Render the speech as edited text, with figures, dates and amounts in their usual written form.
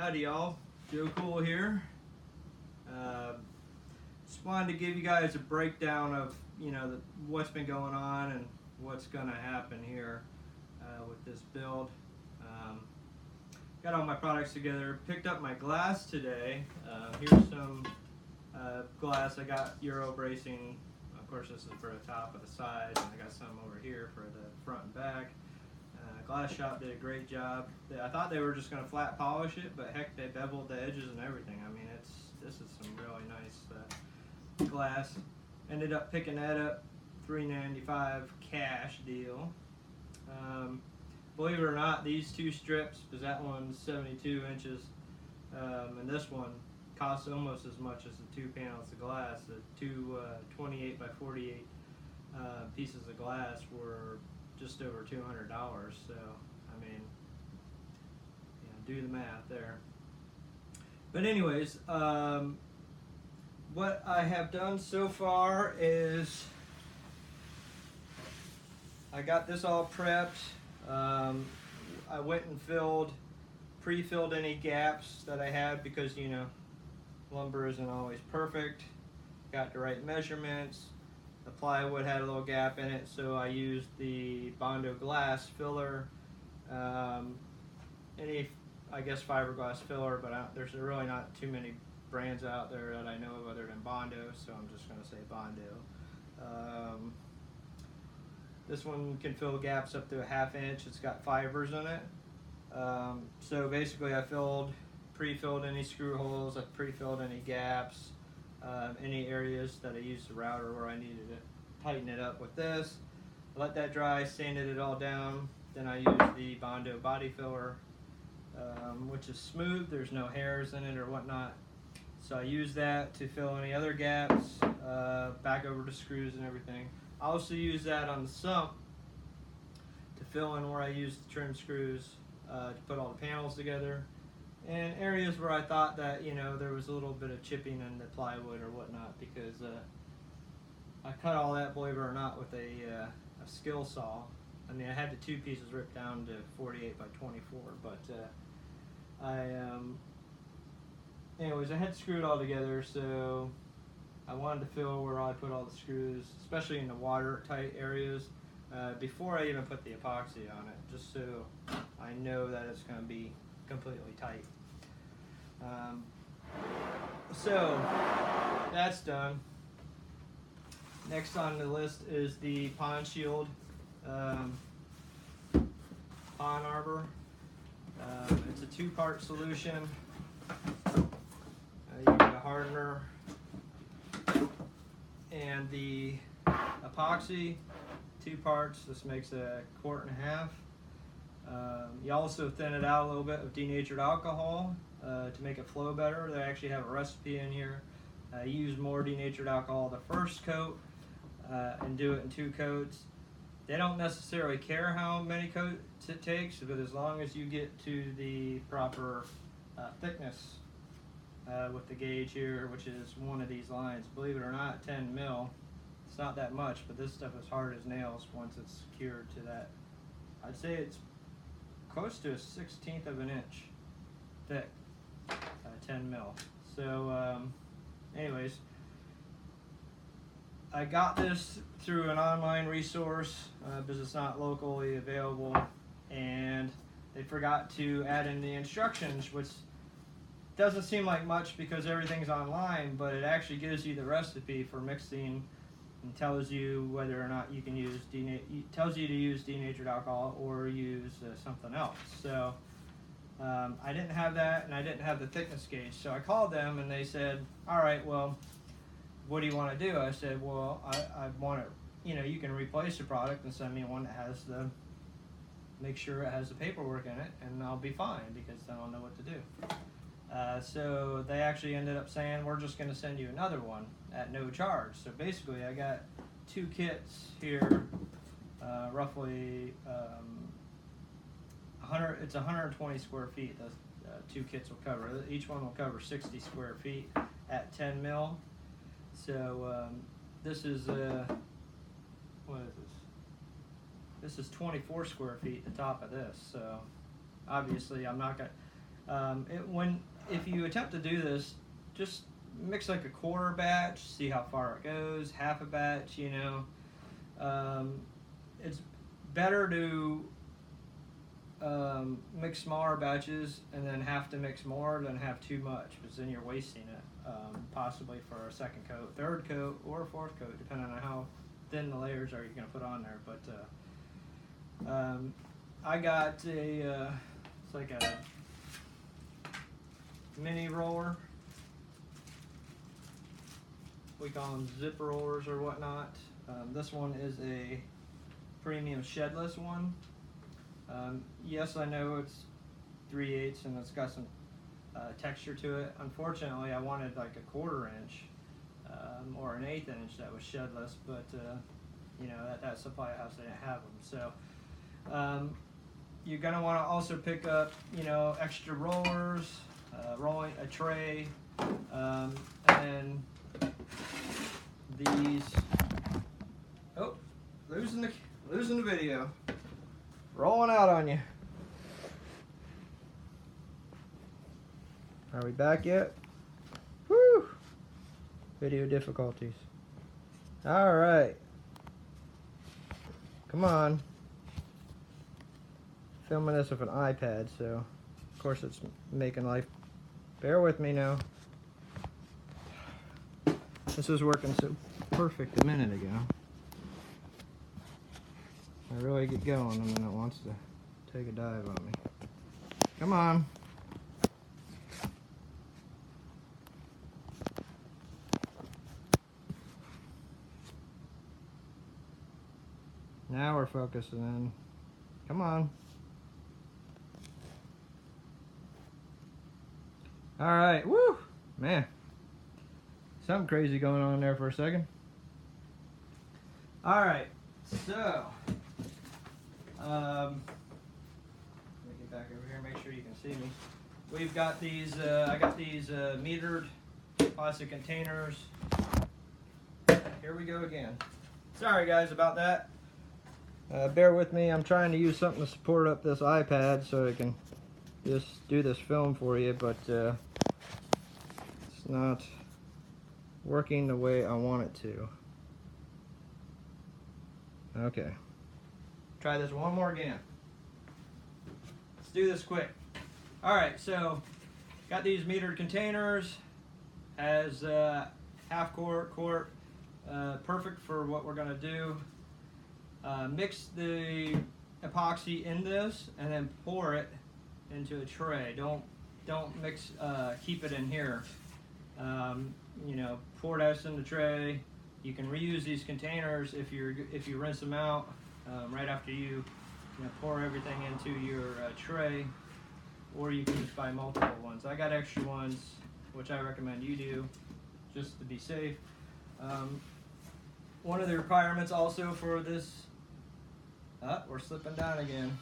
Howdy y'all, Joe Cool here. Just wanted to give you guys a breakdown of what's been going on and what's going to happen here with this build. Got all my products together. Picked up my glass today. Here's some glass. I got Euro bracing. Of course, this is for the top of the side, and I got some over here for the front and back. Glass shop did a great job. I thought they were just going to flat polish it, but heck, they beveled the edges and everything. I mean, this is some really nice glass. Ended up picking that up, $3.95 cash deal. Believe it or not, these two strips, because that one's 72 inches, and this one costs almost as much as the two panels of glass. The two 28 by 48 pieces of glass were just over $200. So, I mean, do the math there. But anyways, what I have done so far is I got this all prepped. I went and pre-filled any gaps that I had because, lumber isn't always perfect. Got the right measurements. The plywood had a little gap in it, so I used the Bondo glass filler. Any, I guess, fiberglass filler, but there's really not too many brands out there that I know of other than Bondo, so I'm just going to say Bondo. This one can fill gaps up to a 1/2 inch. It's got fibers in it. So basically I pre-filled any screw holes, I pre-filled any gaps, any areas that I used the router where I needed to tighten it up with this. Let that dry, sanded it all down. Then I used the Bondo body filler, which is smooth. There's no hairs in it or whatnot. So I used that to fill any other gaps, back over the screws and everything. I also use that on the sump to fill in where I used the trim screws to put all the panels together, and areas where I thought that there was a little bit of chipping in the plywood or whatnot, because I cut all that, believe it or not, with a skill saw. I mean, I had the two pieces ripped down to 48 by 24, but anyways, I had screwed all together, so I wanted to fill where I put all the screws, especially in the watertight areas, before I even put the epoxy on it, just so I know that it's going to be completely tight. So that's done. Next on the list is the pond shield, pond arbor. It's a 2-part solution. You get a hardener and the epoxy, 2 parts. This makes a 1.5 quart. You also thin it out a little bit with denatured alcohol to make it flow better. They actually have a recipe in here. Use more denatured alcohol the first coat and do it in 2 coats. They don't necessarily care how many coats it takes, but as long as you get to the proper thickness with the gauge here, which is one of these lines. Believe it or not, 10 mil. It's not that much, but this stuff is hard as nails once it's cured to that. I'd say it's close to a 1/16 of an inch thick, 10 mil. So anyways, I got this through an online resource because it's not locally available, and they forgot to add in the instructions, which doesn't seem like much because everything's online, but it actually gives you the recipe for mixing and tells you whether or not you can use tells you to use denatured alcohol or use something else. So I didn't have that, and I didn't have the thickness gauge. So I called them, and they said, "All right, well, what do you want to do?" I said, "Well, I want to, you can replace the product and send me one that has make sure it has the paperwork in it, and I'll be fine because then I'll know what to do." So they actually ended up saying, "We're just going to send you another one at no charge." So basically I got 2 kits here, roughly it's 120 square feet. Those 2 kits will cover. Each one will cover 60 square feet at 10 mil. So this is what is this? This is 24 square feet, the top of this. So obviously I'm not going to If you attempt to do this, just mix like a quarter batch, see how far it goes, half a batch, you know. It's better to mix smaller batches and then have to mix more than have too much, because then you're wasting it, possibly for a second coat, third coat, or fourth coat, depending on how thin the layers are you're going to put on there. But I got a, it's like a mini roller. We call them zipper rollers or whatnot. This one is a premium shedless one. Yes, I know it's 3/8 and it's got some texture to it. Unfortunately, I wanted like a 1/4 inch or an 1/8 inch that was shedless, but you know, that supply house didn't have them. So you're gonna want to also pick up, you know, extra rollers, rolling a tray, and then these. Oh, losing the video. Rolling out on you. Are we back yet? Woo! Video difficulties. All right. Come on. Filming this with an iPad, so of course it's making life. Bear with me now. This was working so perfect a minute ago. I really get going and then it wants to take a dive on me. Come on. Now we're focusing in. Come on. Alright, woo! Man. Something crazy going on there for a second. Alright, so let me get back over here, make sure you can see me. We've got these, I got these metered plastic containers. Here we go again. Sorry guys about that. Bear with me, I'm trying to use something to support up this iPad so I can just do this film for you, but it's not working the way I want it to. Okay. Try this one more again. Let's do this quick. Alright, so got these metered containers. Has half quart, perfect for what we're going to do. Mix the epoxy in this and then pour it into a tray. Don't mix, keep it in here. You know, pour this in the tray. You can reuse these containers if you rinse them out right after you know, pour everything into your tray, or you can just buy multiple ones. I got extra ones, which I recommend you do, just to be safe. One of the requirements also for this, we're slipping down again.